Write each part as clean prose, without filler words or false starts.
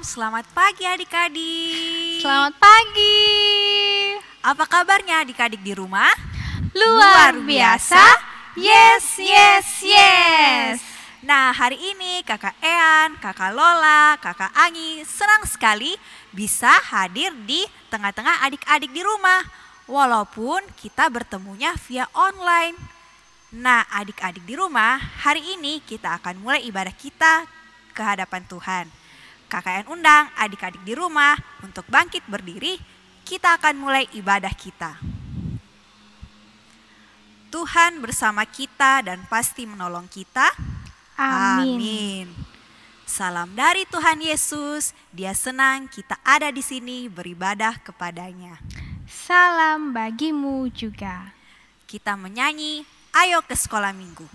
selamat pagi adik-adik. Selamat pagi. Apa kabarnya adik-adik di rumah? Luar biasa. Yes, yes, yes. Nah, hari ini Kakak Ean, Kakak Lola, Kakak Angi senang sekali bisa hadir di tengah-tengah adik-adik di rumah. Walaupun kita bertemunya via online. Nah, adik-adik di rumah, hari ini kita akan mulai ibadah kita ke hadapan Tuhan. KKN undang adik-adik di rumah untuk bangkit berdiri, kita akan mulai ibadah kita. Tuhan bersama kita dan pasti menolong kita. Amin. Salam dari Tuhan Yesus, Dia senang kita ada di sini beribadah kepadanya. Salam bagimu juga. Kita menyanyi, ayo ke sekolah minggu.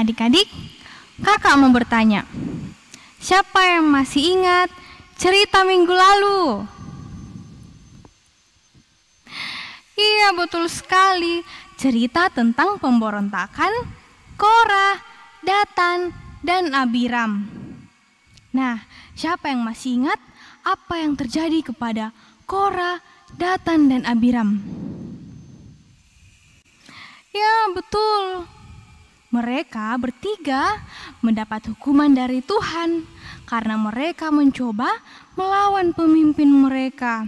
Adik-adik, kakak mau bertanya, siapa yang masih ingat cerita minggu lalu? Iya, betul sekali, cerita tentang pemberontakan Korah, Datan, dan Abiram. Nah, siapa yang masih ingat apa yang terjadi kepada Korah, Datan, dan Abiram? Ya, betul. Mereka bertiga mendapat hukuman dari Tuhan karena mereka mencoba melawan pemimpin mereka.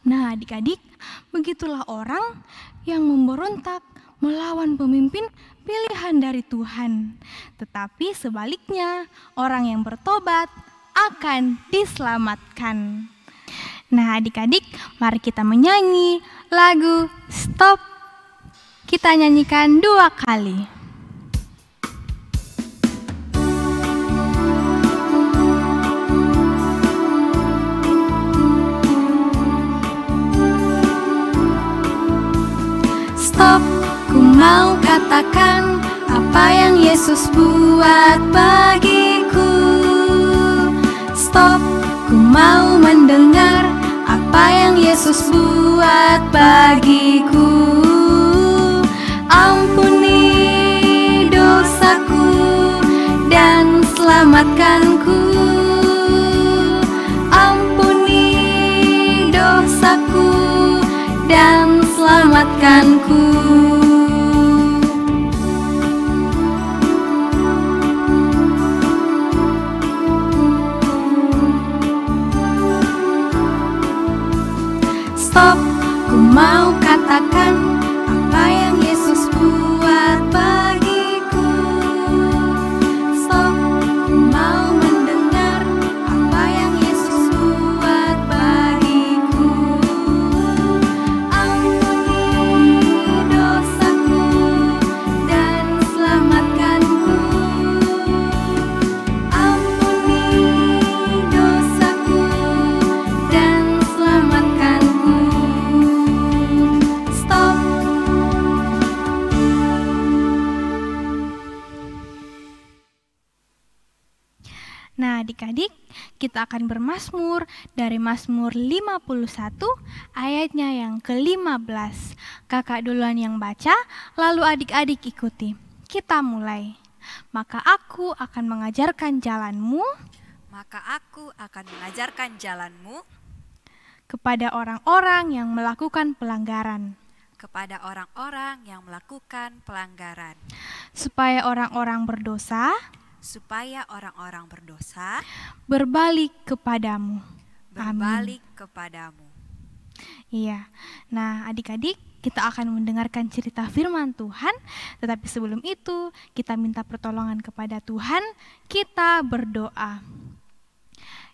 Nah, adik-adik, begitulah orang yang memberontak melawan pemimpin pilihan dari Tuhan. Tetapi sebaliknya, orang yang bertobat akan diselamatkan. Nah, adik-adik, mari kita menyanyi lagu Stop. Kita nyanyikan 2 kali. Stop, ku mau katakan apa yang Yesus buat bagiku. Stop, ku mau mendengar apa yang Yesus buat bagiku. Ampuni dosaku dan selamatkanku. Ampuni dosaku dan selamatkanku. Stop, ku mau katakan apa yang Yesus buat bagiku. Stop, ku mau mendengar apa yang Yesus buat bagiku. Dosaku dan selamatkanku. Ampuni dosaku dan selamatkanku. Stop. Nah, adik-adik, kita akan bermazmur dari Mazmur 51 ayatnya yang ke-15. Kakak duluan yang baca, lalu adik-adik ikuti. Kita mulai. maka aku akan mengajarkan jalanmu kepada orang-orang yang melakukan pelanggaran. Supaya orang-orang berdosa berbalik kepadamu. Amin. Iya. Nah, adik-adik, kita akan mendengarkan cerita firman Tuhan, tetapi sebelum itu kita minta pertolongan kepada Tuhan, kita berdoa.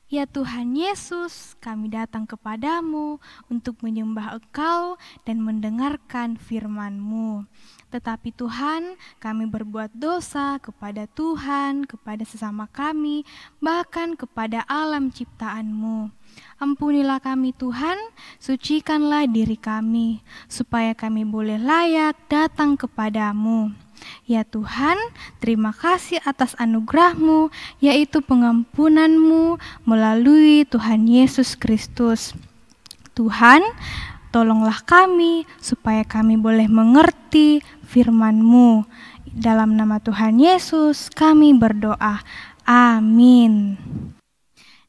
Ya Tuhan Yesus, kami datang kepadamu untuk menyembah Engkau dan mendengarkan firman-Mu. Tetapi Tuhan, kami berbuat dosa kepada Tuhan, kepada sesama kami, bahkan kepada alam ciptaan-Mu. Ampunilah kami Tuhan, sucikanlah diri kami, supaya kami boleh layak datang kepadamu. Ya Tuhan, terima kasih atas anugerah-Mu, yaitu pengampunan-Mu melalui Tuhan Yesus Kristus. Tuhan, tolonglah kami supaya kami boleh mengerti firman-Mu. Dalam nama Tuhan Yesus kami berdoa. Amin.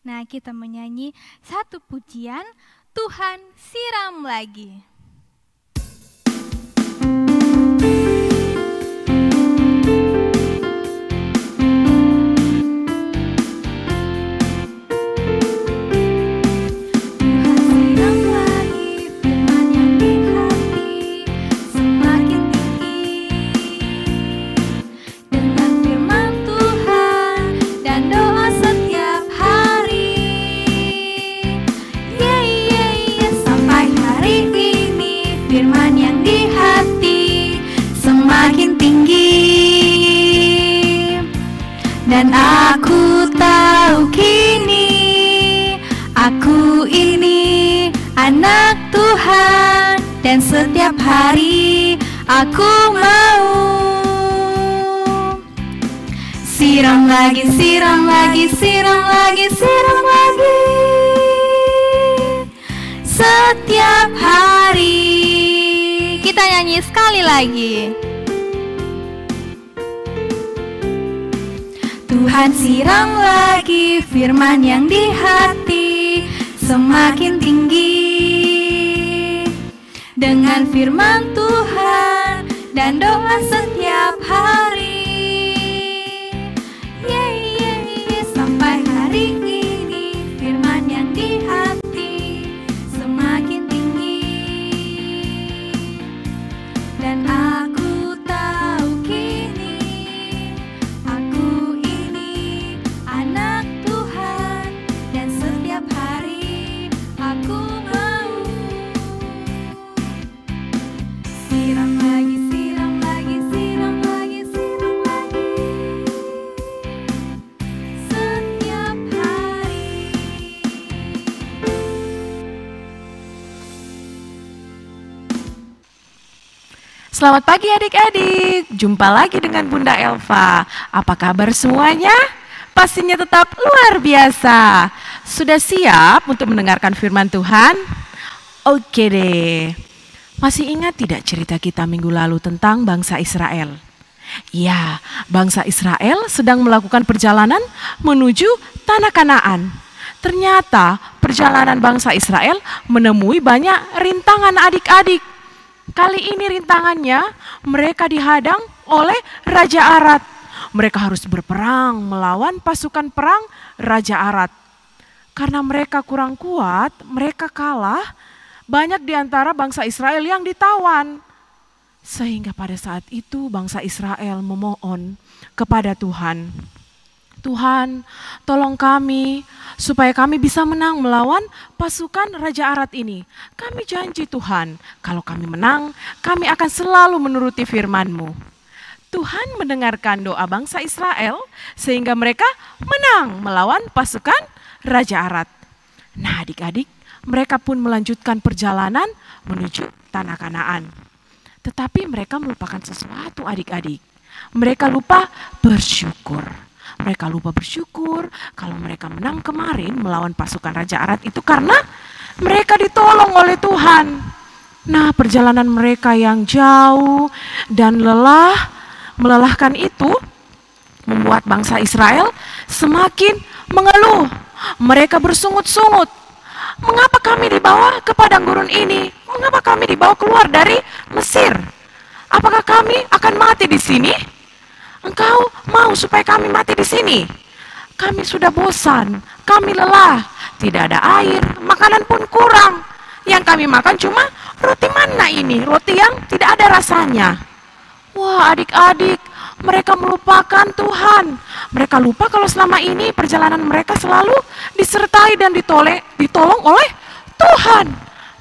Nah, kita menyanyi satu pujian, Tuhan siram lagi. Dan aku tahu kini, aku ini anak Tuhan, dan setiap hari aku mau siram lagi, siram lagi, siram lagi, siram lagi, setiap hari. Kita nyanyi sekali lagi. Tuhan siram lagi firman yang di hati semakin tinggi. Dengan firman Tuhan dan doa setiap hari. Sampai hari ini firman yang di hati semakin tinggi. Dan aku tahu kini aku ini anak Tuhan, dan setiap hari aku mau siram lagi, siram lagi, siram lagi, siram lagi, setiap hari. Selamat pagi adik-adik, jumpa lagi dengan Bunda Elva. Apa kabar semuanya? Pastinya tetap luar biasa. Sudah siap untuk mendengarkan firman Tuhan? Oke deh. Masih ingat tidak cerita kita minggu lalu tentang bangsa Israel? Ya, bangsa Israel sedang melakukan perjalanan menuju tanah Kanaan. Ternyata perjalanan bangsa Israel menemui banyak rintangan adik-adik. Kali ini rintangannya mereka dihadang oleh Raja Arad. Mereka harus berperang melawan pasukan perang Raja Arad. Karena mereka kurang kuat, mereka kalah. Banyak di antara bangsa Israel yang ditawan. Sehingga pada saat itu bangsa Israel memohon kepada Tuhan. Tuhan, tolong kami supaya kami bisa menang melawan pasukan Raja Arad ini. Kami janji Tuhan, kalau kami menang, kami akan selalu menuruti firman-Mu. Tuhan mendengarkan doa bangsa Israel sehingga mereka menang melawan pasukan Raja Arad. Nah adik-adik, mereka pun melanjutkan perjalanan menuju tanah Kanaan. Tetapi mereka melupakan sesuatu adik-adik. Mereka lupa bersyukur. Mereka lupa bersyukur kalau mereka menang kemarin melawan pasukan Raja Arad itu karena mereka ditolong oleh Tuhan. Nah, perjalanan mereka yang jauh dan melelahkan itu membuat bangsa Israel semakin mengeluh. Mereka bersungut-sungut. Mengapa kami dibawa ke padang gurun ini? Mengapa kami dibawa keluar dari Mesir? Apakah kami akan mati di sini? Engkau mau supaya kami mati di sini? Kami sudah bosan, kami lelah, tidak ada air, makanan pun kurang. Yang kami makan cuma roti mana ini, roti yang tidak ada rasanya. Wah, adik-adik, mereka melupakan Tuhan. Mereka lupa kalau selama ini perjalanan mereka selalu disertai dan ditolong oleh Tuhan.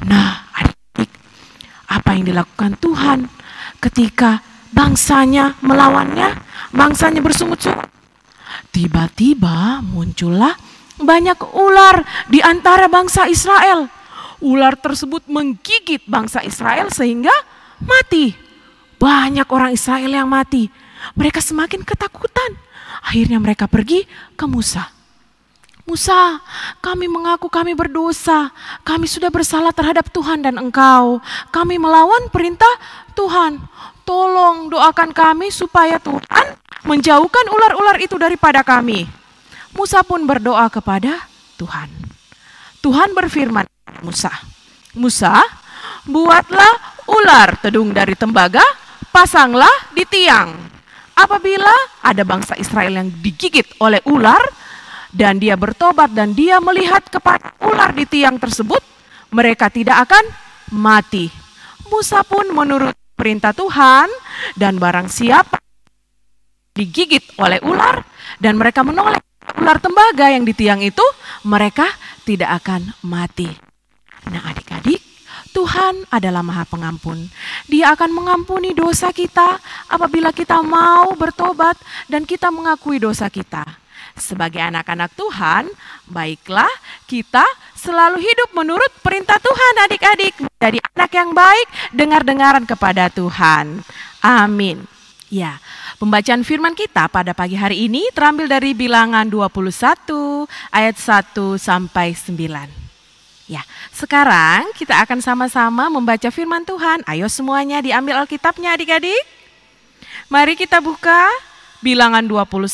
Nah, adik-adik, apa yang dilakukan Tuhan ketika bangsanya melawannya, bangsanya bersungut-sungut? Tiba-tiba muncullah banyak ular di antara bangsa Israel. Ular tersebut menggigit bangsa Israel sehingga mati. Banyak orang Israel yang mati. Mereka semakin ketakutan. Akhirnya mereka pergi ke Musa. Musa, kami mengaku kami berdosa. Kami sudah bersalah terhadap Tuhan dan engkau. Kami melawan perintah Tuhan. Tolong doakan kami supaya Tuhan menjauhkan ular-ular itu daripada kami. Musa pun berdoa kepada Tuhan. Tuhan berfirman kepada Musa, Musa, buatlah ular tedung dari tembaga, pasanglah di tiang. Apabila ada bangsa Israel yang digigit oleh ular, dan dia bertobat dan dia melihat kepada ular di tiang tersebut, mereka tidak akan mati. Musa pun menurut perintah Tuhan, dan barang siapa digigit oleh ular dan mereka menoleh ular tembaga yang di tiang itu, mereka tidak akan mati. Nah, adik-adik, Tuhan adalah Maha Pengampun. Dia akan mengampuni dosa kita apabila kita mau bertobat dan kita mengakui dosa kita. Sebagai anak-anak Tuhan, baiklah kita selalu hidup menurut perintah Tuhan, adik-adik. Menjadi anak yang baik, dengar-dengaran kepada Tuhan. Amin. Ya, pembacaan firman kita pada pagi hari ini terambil dari Bilangan 21 ayat 1 sampai 9. Ya, sekarang kita akan sama-sama membaca firman Tuhan. Ayo semuanya diambil Alkitabnya adik-adik. Mari kita buka Bilangan 21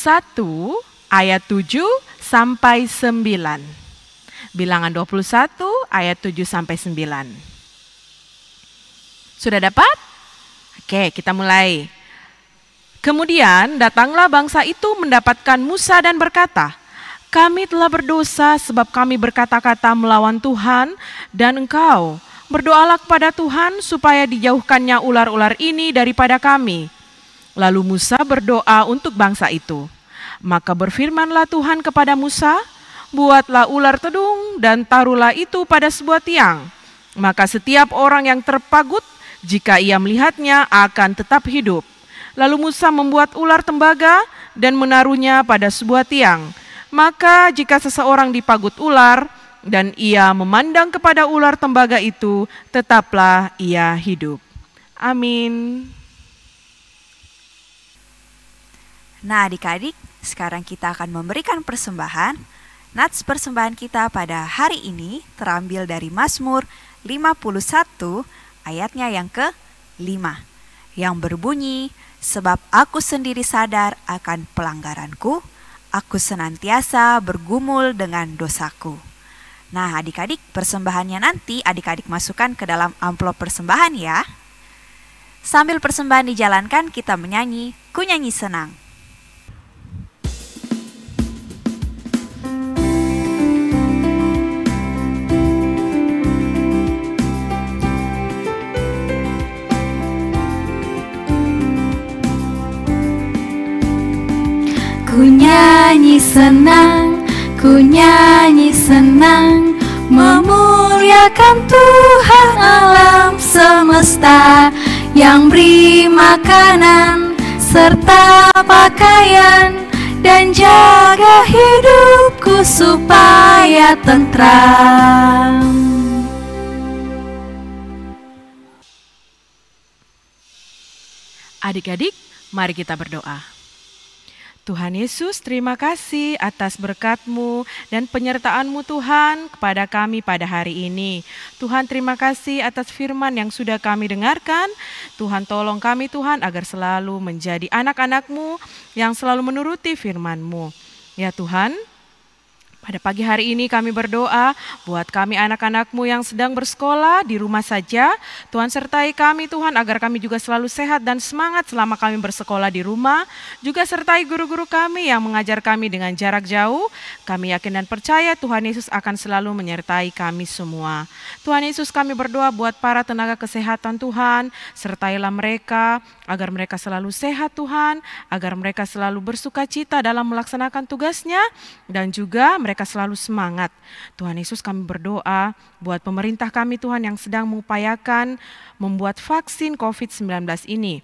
ayat 7 sampai 9. Bilangan 21 ayat 7 sampai 9. Sudah dapat? Oke, kita mulai. Kemudian datanglah bangsa itu mendapatkan Musa dan berkata, kami telah berdosa sebab kami berkata-kata melawan Tuhan dan engkau. Berdoalah kepada Tuhan supaya dijauhkannya ular-ular ini daripada kami. Lalu Musa berdoa untuk bangsa itu. Maka berfirmanlah Tuhan kepada Musa, buatlah ular tedung dan taruhlah itu pada sebuah tiang. Maka setiap orang yang terpagut, jika ia melihatnya akan tetap hidup. Lalu Musa membuat ular tembaga dan menaruhnya pada sebuah tiang. Maka jika seseorang dipagut ular dan ia memandang kepada ular tembaga itu, tetaplah ia hidup. Amin. Nah adik-adik, sekarang kita akan memberikan persembahan. Nats persembahan kita pada hari ini terambil dari Mazmur 51 ayatnya yang ke-5. Yang berbunyi, sebab aku sendiri sadar akan pelanggaranku, aku senantiasa bergumul dengan dosaku. Nah adik-adik, persembahannya nanti adik-adik masukkan ke dalam amplop persembahan ya. Sambil persembahan dijalankan, kita menyanyi, Ku Nyanyi Senang. Ku nyanyi senang, memuliakan Tuhan alam semesta, yang beri makanan serta pakaian, dan jaga hidupku supaya tentram. Adik-adik, mari kita berdoa. Tuhan Yesus, terima kasih atas berkat-Mu dan penyertaan-Mu Tuhan kepada kami pada hari ini. Tuhan, terima kasih atas firman yang sudah kami dengarkan. Tuhan, tolong kami Tuhan agar selalu menjadi anak-anak-Mu yang selalu menuruti firman-Mu. Ya Tuhan, pada pagi hari ini kami berdoa buat kami anak-anak-Mu yang sedang bersekolah di rumah saja. Tuhan sertai kami Tuhan agar kami juga selalu sehat dan semangat selama kami bersekolah di rumah. Juga sertai guru-guru kami yang mengajar kami dengan jarak jauh. Kami yakin dan percaya Tuhan Yesus akan selalu menyertai kami semua. Tuhan Yesus, kami berdoa buat para tenaga kesehatan Tuhan. Sertailah mereka agar mereka selalu sehat Tuhan. Agar mereka selalu bersukacita dalam melaksanakan tugasnya. Dan juga mereka selalu semangat. Tuhan Yesus, kami berdoa buat pemerintah kami Tuhan yang sedang mengupayakan membuat vaksin COVID-19 ini.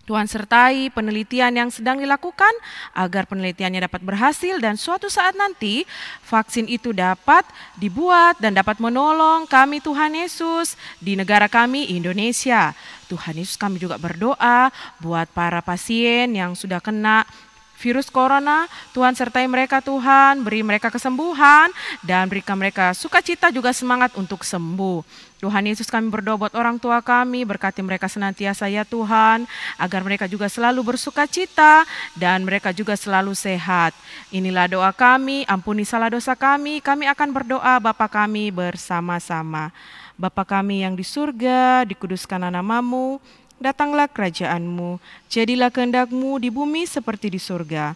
Tuhan sertai penelitian yang sedang dilakukan agar penelitiannya dapat berhasil dan suatu saat nanti vaksin itu dapat dibuat dan dapat menolong kami Tuhan Yesus di negara kami Indonesia. Tuhan Yesus, kami juga berdoa buat para pasien yang sudah kena virus corona. Tuhan sertai mereka Tuhan, beri mereka kesembuhan dan berikan mereka sukacita juga semangat untuk sembuh. Tuhan Yesus, kami berdoa buat orang tua kami, berkati mereka senantiasa ya Tuhan, agar mereka juga selalu bersukacita dan mereka juga selalu sehat. Inilah doa kami, ampuni salah dosa kami akan berdoa Bapa kami bersama-sama. Bapa kami yang di surga, dikuduskanlah nama-Mu, datanglah kerajaan-Mu, jadilah kehendak-Mu di bumi seperti di surga.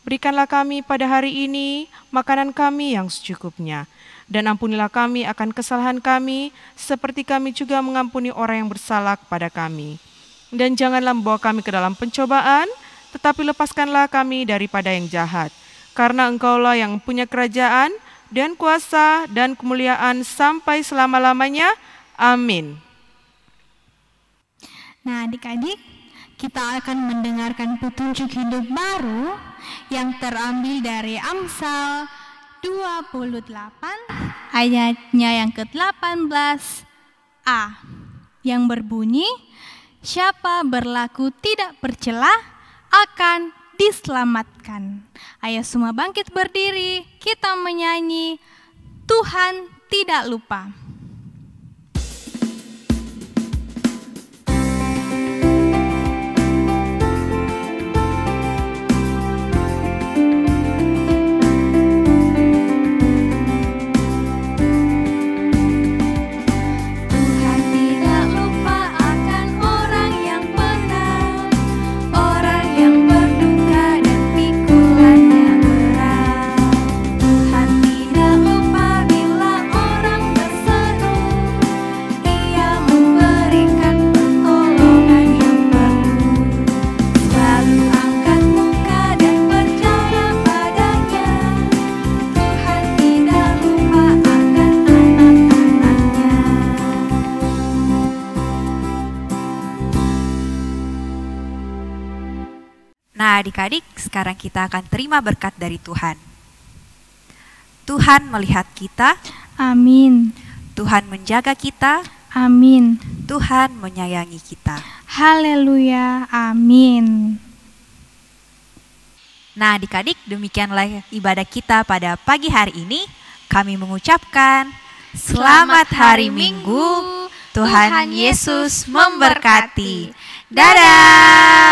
Berikanlah kami pada hari ini makanan kami yang secukupnya. Dan ampunilah kami akan kesalahan kami, seperti kami juga mengampuni orang yang bersalah kepada kami. Dan janganlah membawa kami ke dalam pencobaan, tetapi lepaskanlah kami daripada yang jahat. Karena Engkaulah yang punya kerajaan, dan kuasa, dan kemuliaan sampai selama-lamanya. Amin. Nah, adik-adik, kita akan mendengarkan petunjuk hidup baru yang terambil dari Amsal 28 ayatnya yang ke-18a yang berbunyi, siapa berlaku tidak bercela akan diselamatkan. Ayo semua bangkit berdiri, kita menyanyi Tuhan tidak lupa. Nah, adik-adik, sekarang kita akan terima berkat dari Tuhan. Tuhan melihat kita. Amin. Tuhan menjaga kita. Amin. Tuhan menyayangi kita. Haleluya. Amin. Nah, adik-adik, demikianlah ibadah kita pada pagi hari ini. Kami mengucapkan selamat hari Minggu. Tuhan Yesus memberkati. Dadah.